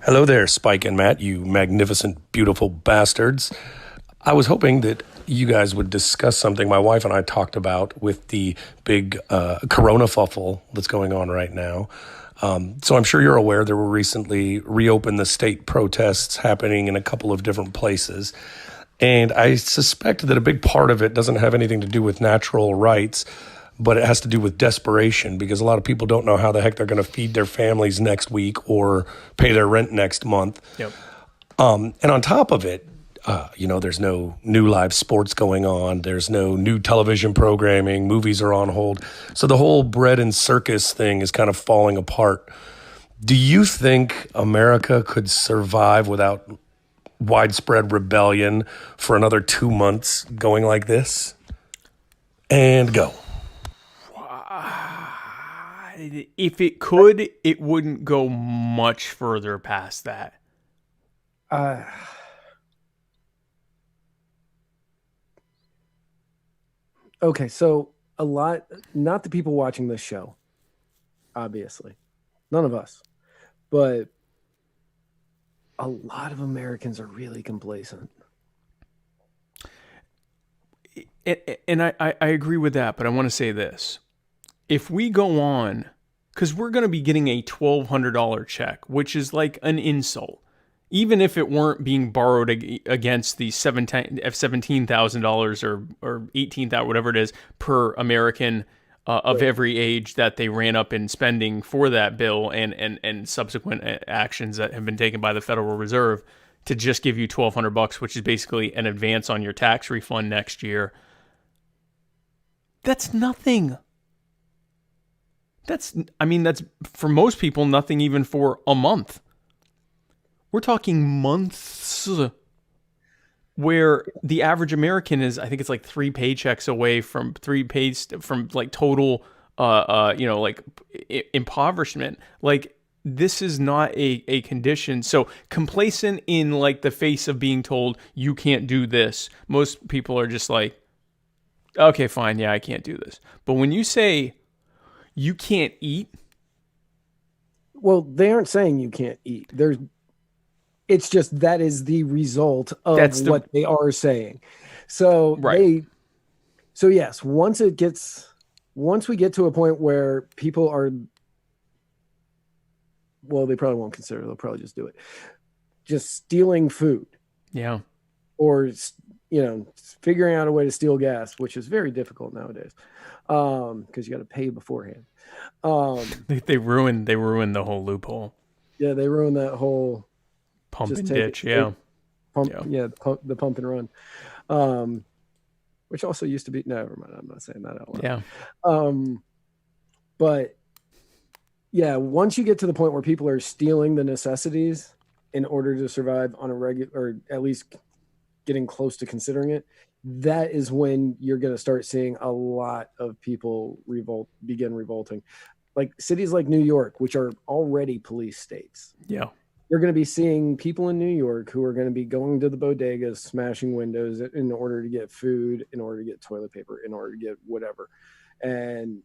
Hello there, Spike and Matt, you magnificent, beautiful bastards. I was hoping that you guys would discuss something my wife and I talked about with the big corona fuffle that's going on right now. So I'm sure you're aware there were recently reopened the state protests happening in a couple of different places. And I suspect that a big part of it doesn't have anything to do with natural rights, but it has to do with desperation because a lot of people don't know how the heck they're going to feed their families next week or pay their rent next month. Yep. And on top of it, there's no new live sports going on. There's no new television programming. Movies are on hold. So the whole bread and circus thing is kind of falling apart. Do you think America could survive without widespread rebellion for another 2 months going like this? And go. If it could, it wouldn't go much further past that. Uh, okay, so not the people watching this show, obviously, none of us, but a lot of Americans are really complacent. And I agree with that, but I want to say this. If we go on, because we're going to be getting a $1,200 check, which is like an insult, even if it weren't being borrowed against the $17,000 or $18,000, whatever it is, per American of every age that they ran up in spending for that bill and subsequent actions that have been taken by the Federal Reserve to just give you $1,200, which is basically an advance on your tax refund next year. That's nothing. That's for most people nothing even for a month. We're talking months where the average American is, I think it's like 3 paychecks away from like total, impoverishment. Like, this is not a condition. So complacent in like the face of being told you can't do this. Most people are just like, okay, fine. Yeah, I can't do this. But when you say you can't eat. Well, they aren't saying you can't eat. It's just that is the result of what they are saying. So right. So yes, once we get to a point where people are, well, they probably won't consider it. They'll probably just do it. Just stealing food. Yeah. Or, figuring out a way to steal gas, which is very difficult nowadays. Because you got to pay beforehand. They ruined the whole loophole. Yeah, they ruined that whole pump and ditch. Yeah, the pump and run, which also used to be. Never mind, I'm not saying that out loud. Yeah, but yeah, once you get to the point where people are stealing the necessities in order to survive on a regular, or at least getting close to considering it, that is when you're going to start seeing a lot of people begin revolting. Like cities like New York, which are already police states. Yeah. You're going to be seeing people in New York who are going to be going to the bodegas, smashing windows in order to get food, in order to get toilet paper, in order to get whatever. And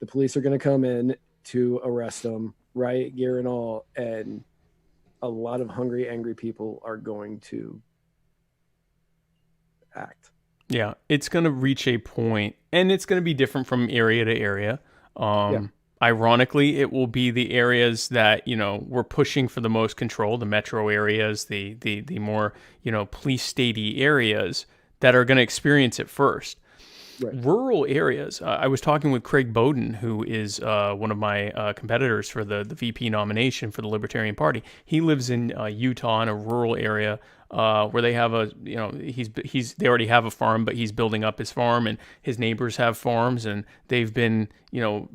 the police are going to come in to arrest them, riot gear and all. And a lot of hungry, angry people are going to act. Yeah, it's going to reach a point, and it's going to be different from area to area. Ironically, it will be the areas that, we're pushing for the most control, the metro areas, the more, police statey areas that are going to experience it first. Right. Rural areas. I was talking with Craig Bowden, who is one of my competitors for the VP nomination for the Libertarian Party. He lives in Utah in a rural area where they have they already have a farm, but he's building up his farm, and his neighbors have farms, and they've been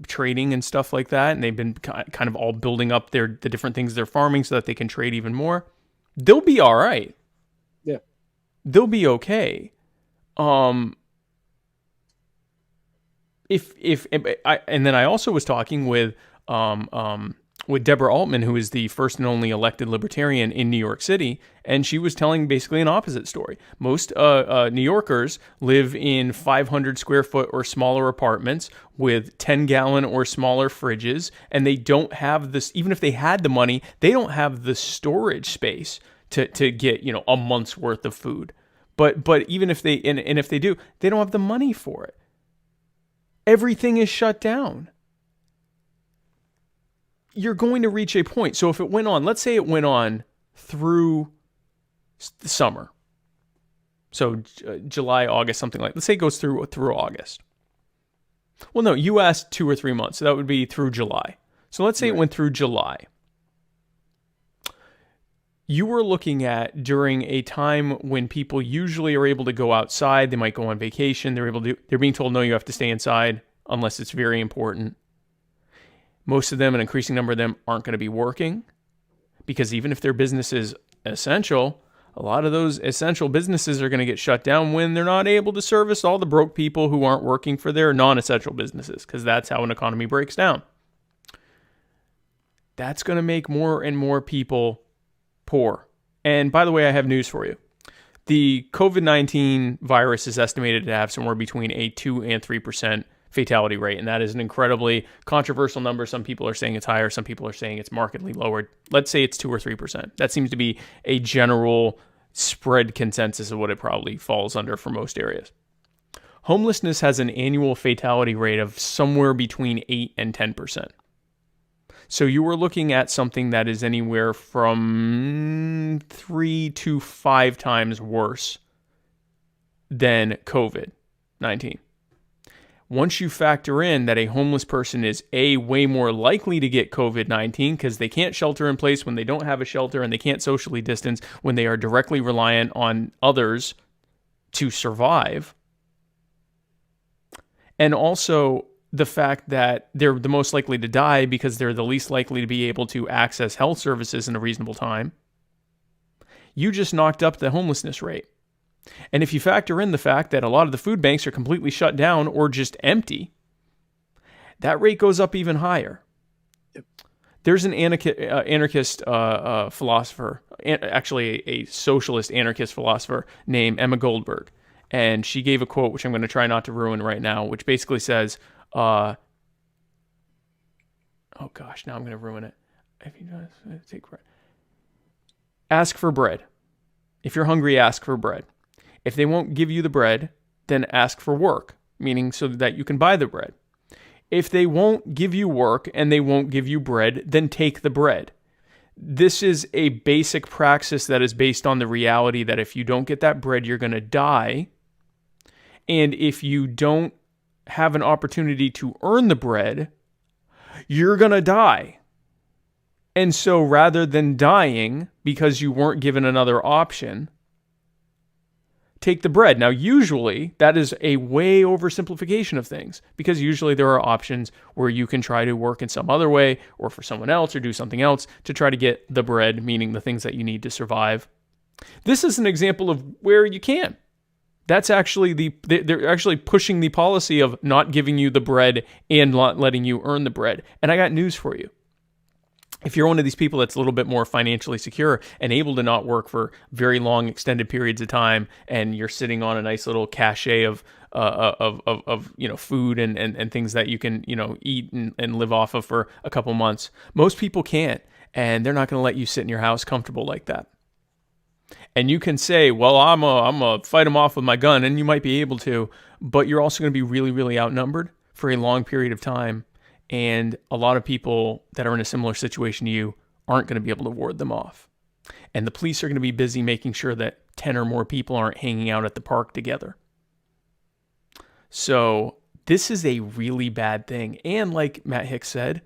trading and stuff like that, and they've been kind of all building up the different things they're farming so that they can trade even more. They'll be all right. Yeah, they'll be okay. And then I also was talking with with Deborah Altman, who is the first and only elected libertarian in New York City, and she was telling basically an opposite story. Most New Yorkers live in 500 square foot or smaller apartments with 10-gallon or smaller fridges, and they don't have this, even if they had the money, they don't have the storage space to get, a month's worth of food. But even if they, and if they do, they don't have the money for it. Everything is shut down. You're going to reach a point. So if it went on, let's say it went on through the summer. So July, August, something like, let's say it goes through August. Well, no, you asked 2 or 3 months. So that would be through July. So let's say it went through July. You were looking at during a time when people usually are able to go outside. They might go on vacation. They're being told, no, you have to stay inside unless it's very important. Most of them, an increasing number of them, aren't going to be working because even if their business is essential, a lot of those essential businesses are going to get shut down when they're not able to service all the broke people who aren't working for their non-essential businesses, because that's how an economy breaks down. That's going to make more and more people poor. And by the way, I have news for you. The COVID-19 virus is estimated to have somewhere between a 2 and 3% fatality rate, and that is an incredibly controversial number. Some people are saying it's higher, some people are saying it's markedly lower. Let's say it's 2 or 3%. That seems to be a general spread consensus of what it probably falls under for most areas. Homelessness has an annual fatality rate of somewhere between 8 and 10%. So you were looking at something that is anywhere from 3 to 5 times worse than COVID-19. Once you factor in that a homeless person is way more likely to get COVID-19 because they can't shelter in place when they don't have a shelter, and they can't socially distance when they are directly reliant on others to survive. And also the fact that they're the most likely to die because they're the least likely to be able to access health services in a reasonable time. You just knocked up the homelessness rate. And if you factor in the fact that a lot of the food banks are completely shut down or just empty, that rate goes up even higher. Yep. There's an anarchist philosopher, actually a socialist anarchist philosopher named Emma Goldberg. And she gave a quote, which I'm going to try not to ruin right now, which basically says, oh gosh, now I'm going to ruin it. If you take bread. Ask for bread. If you're hungry, ask for bread. If they won't give you the bread, then ask for work, meaning so that you can buy the bread. If they won't give you work and they won't give you bread, then take the bread. This is a basic praxis that is based on the reality that if you don't get that bread, you're going to die. And if you don't have an opportunity to earn the bread, you're going to die. And so rather than dying because you weren't given another option, take the bread. Now, usually that is a way oversimplification of things, because usually there are options where you can try to work in some other way or for someone else or do something else to try to get the bread, meaning the things that you need to survive. This is an example of where you can. That's actually they're actually pushing the policy of not giving you the bread and not letting you earn the bread. And I got news for you. If you're one of these people that's a little bit more financially secure and able to not work for very long extended periods of time, and you're sitting on a nice little cachet of food and things that you can eat and live off of for a couple months, most people can't, and they're not going to let you sit in your house comfortable like that. And you can say, well, I'm a fight them off with my gun, and you might be able to, but you're also going to be really, really outnumbered for a long period of time. And a lot of people that are in a similar situation to you aren't going to be able to ward them off. And the police are going to be busy making sure that 10 or more people aren't hanging out at the park together. So this is a really bad thing. And like Matt Hicks said,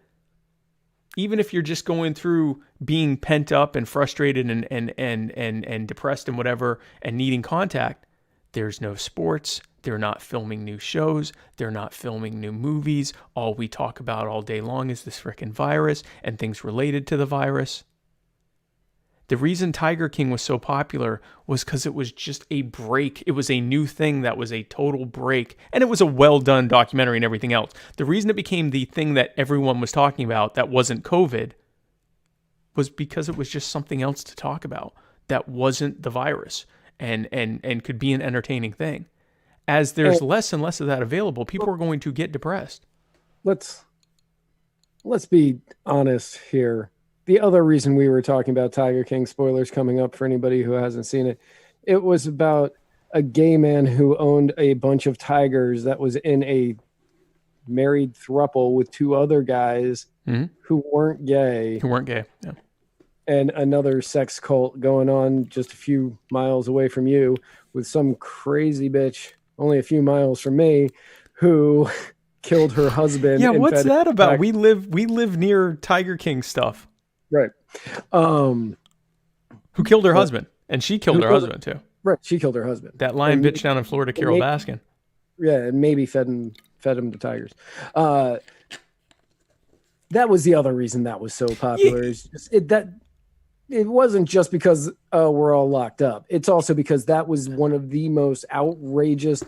even if you're just going through being pent up and frustrated and depressed and whatever and needing contact, there's no sports. They're not filming new shows. They're not filming new movies. All we talk about all day long is this frickin' virus and things related to the virus. The reason Tiger King was so popular was because it was just a break. It was a new thing that was a total break. And it was a well-done documentary and everything else. The reason it became the thing that everyone was talking about that wasn't COVID was because it was just something else to talk about that wasn't the virus and could be an entertaining thing. As there's less and less of that available, people are going to get depressed. Let's be honest here. The other reason we were talking about Tiger King, spoilers coming up for anybody who hasn't seen it, it was about a gay man who owned a bunch of tigers that was in a married throuple with two other guys who weren't gay. Yeah. And another sex cult going on just a few miles away from you with some crazy bitch only a few miles from me who killed her husband. Yeah, what's that about? We live near Tiger King stuff. Right. Who killed her husband? And she killed her husband too. Right. She killed her husband. That lion bitch down in Florida, Carol Baskin. Yeah, and maybe fed him to tigers. That was the other reason that was so popular. Yeah. It wasn't just because we're all locked up. It's also because that was one of the most outrageous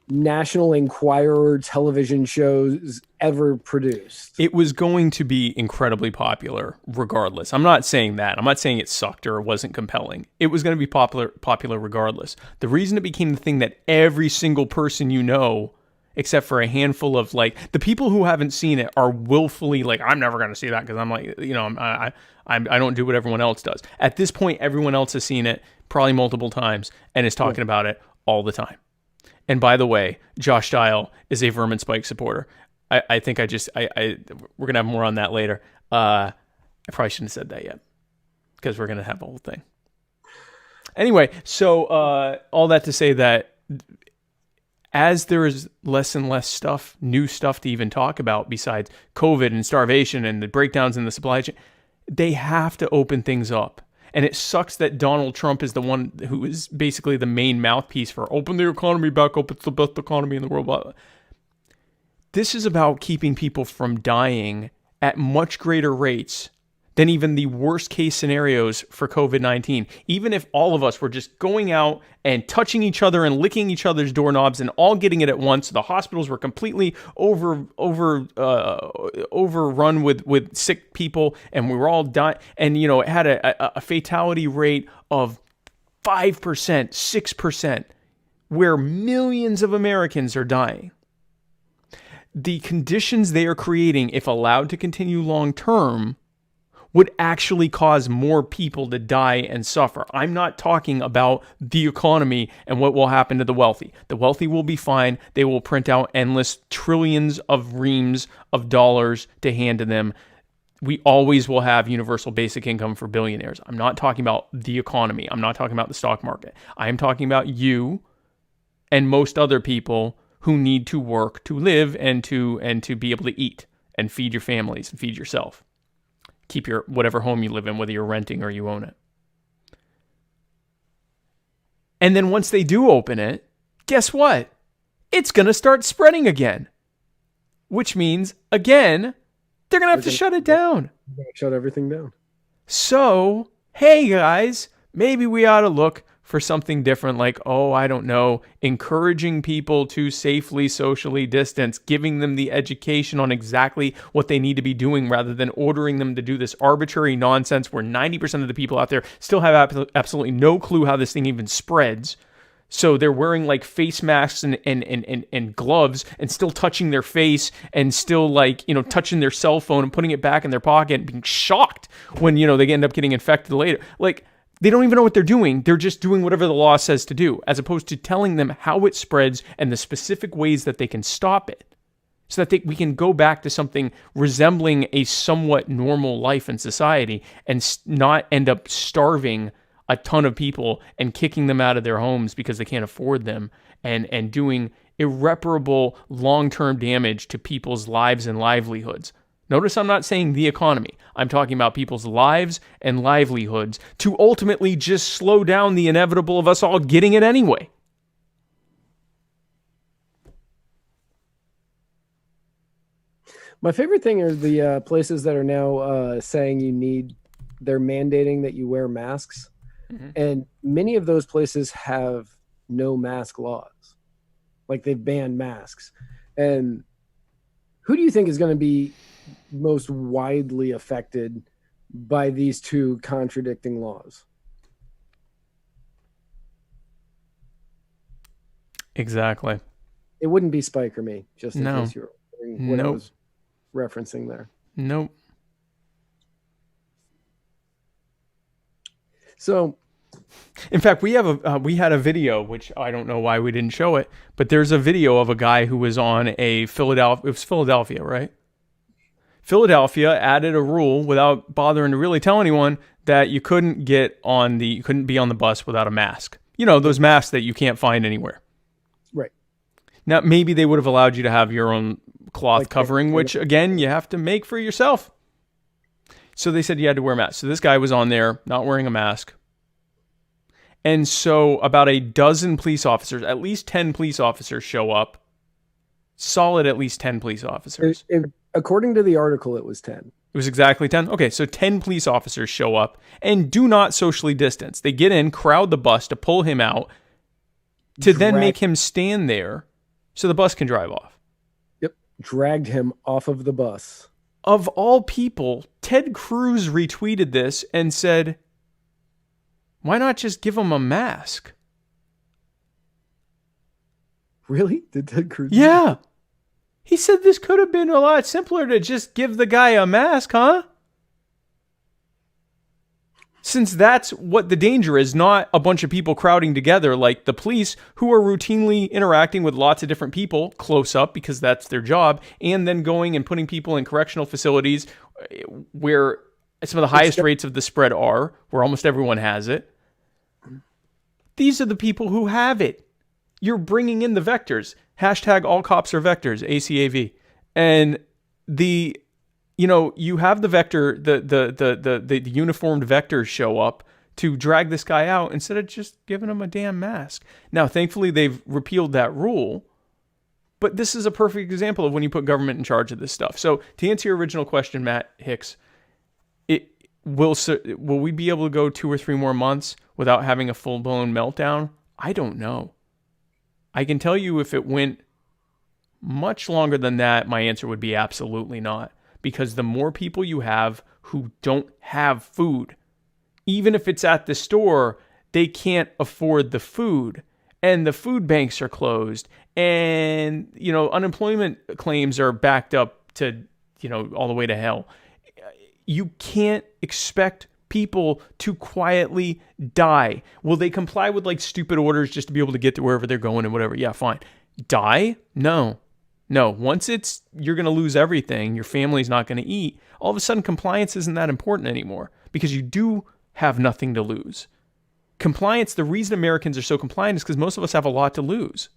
National Enquirer television shows ever produced. It was going to be incredibly popular regardless. I'm not saying that. I'm not saying it sucked or it wasn't compelling. It was going to be popular regardless. The reason it became the thing that every single person you know, except for a handful of like the people who haven't seen it are willfully like, I'm never going to see that because I'm like, you know, I don't do what everyone else does. At this point, everyone else has seen it probably multiple times and is talking about it all the time. And by the way, Josh Dial is a Vermin Spike supporter. I think we're going to have more on that later. I probably shouldn't have said that yet because we're going to have a whole thing. Anyway, so all that to say that as there is less and less stuff, new stuff to even talk about besides COVID and starvation and the breakdowns in the supply chain, they have to open things up. And it sucks that Donald Trump is the one who is basically the main mouthpiece for open the economy back up. It's the best economy in the world. This is about keeping people from dying at much greater rates than even the worst case scenarios for COVID-19. Even if all of us were just going out and touching each other and licking each other's doorknobs and all getting it at once, the hospitals were completely overrun with sick people, and we were all dying. And you know, it had a fatality rate of 5%, 6%, where millions of Americans are dying. The conditions they are creating, if allowed to continue long term, would actually cause more people to die and suffer. I'm not talking about the economy and what will happen to the wealthy. The wealthy will be fine. They will print out endless trillions of reams of dollars to hand to them. We always will have universal basic income for billionaires. I'm not talking about the economy. I'm not talking about the stock market. I am talking about you and most other people who need to work to live and to be able to eat and feed your families and feed yourself. Keep your whatever home you live in, whether you're renting or you own it. And then once they do open it, guess what? It's going to start spreading again. Which means, again, they're going to have to shut it down. Shut everything down. So, hey guys, maybe we ought to look for something different, like, I don't know, encouraging people to safely socially distance, giving them the education on exactly what they need to be doing rather than ordering them to do this arbitrary nonsense where 90% of the people out there still have absolutely no clue how this thing even spreads. So they're wearing like face masks and gloves and still touching their face and still like, you know, touching their cell phone and putting it back in their pocket and being shocked when, you know, they end up getting infected later. Like, they don't even know what they're doing. They're just doing whatever the law says to do, as opposed to telling them how it spreads and the specific ways that they can stop it so that we can go back to something resembling a somewhat normal life in society and not end up starving a ton of people and kicking them out of their homes because they can't afford them and doing irreparable long-term damage to people's lives and livelihoods. Notice I'm not saying the economy. I'm talking about people's lives and livelihoods to ultimately just slow down the inevitable of us all getting it anyway. My favorite thing are the places that are now saying they're mandating that you wear masks. Mm-hmm. And many of those places have no mask laws. Like they've banned masks. And who do you think is going to be most widely affected by these two contradicting laws. Exactly. It wouldn't be Spike or me, just in No. case you're wondering what I Nope. was referencing there. Nope. So, in fact, we had a video, which I don't know why we didn't show it, but there's a video of a guy who was on a Philadelphia. It was Philadelphia, right? Philadelphia added a rule without bothering to really tell anyone that you couldn't be on the bus without a mask. You know, those masks that you can't find anywhere. right. Now, maybe they would have allowed you to have your own cloth Like covering, which again, you have to make for yourself. So they said you had to wear a mask. So this guy was on there not wearing a mask. And so about a dozen police officers, at least 10 police officers show up. Solid at least 10 police officers. According to the article, it was 10. It was exactly 10? Okay, so 10 police officers show up and do not socially distance. They get in, crowd the bus to pull him out, to then make him stand there so the bus can drive off. Yep. Dragged him off of the bus. Of all people, Ted Cruz retweeted this and said, why not just give him a mask? Really? Did Ted Cruz? Yeah. He said this could have been a lot simpler to just give the guy a mask, huh? Since that's what the danger is, not a bunch of people crowding together like the police who are routinely interacting with lots of different people close up because that's their job, and then going and putting people in correctional facilities where some of the highest rates of the spread are, where almost everyone has it. These are the people who have it. You're bringing in the vectors. Hashtag all cops are vectors, ACAV. And you have the vector, the uniformed vectors show up to drag this guy out instead of just giving him a damn mask. Now, thankfully, they've repealed that rule. But this is a perfect example of when you put government in charge of this stuff. So to answer your original question, Matt Hicks, will we be able to go 2 or 3 more months without having a full-blown meltdown? I don't know. I can tell you if it went much longer than that, my answer would be absolutely not. Because the more people you have who don't have food, even if it's at the store, they can't afford the food. And the food banks are closed. And, unemployment claims are backed up to, all the way to hell. You can't expect people to quietly die. Will they comply with stupid orders just to be able to get to wherever they're going and whatever? Yeah, fine. Die? No. Once you're going to lose everything, your family's not going to eat, all of a sudden compliance isn't that important anymore because you do have nothing to lose. Compliance, the reason Americans are so compliant is because most of us have a lot to lose.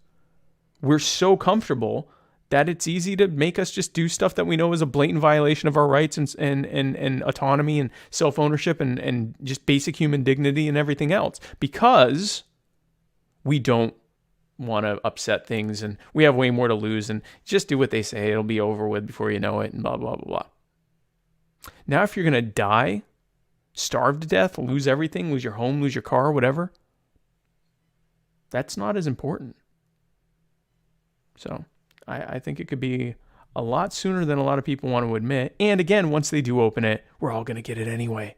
We're so comfortable that it's easy to make us just do stuff that we know is a blatant violation of our rights and autonomy and self-ownership and just basic human dignity and everything else because we don't want to upset things and we have way more to lose and just do what they say. It'll be over with before you know it and blah, blah, blah, blah. Now, if you're going to die, starve to death, lose everything, lose your home, lose your car, whatever, that's not as important. So I think it could be a lot sooner than a lot of people want to admit. And again, once they do open it, we're all going to get it anyway.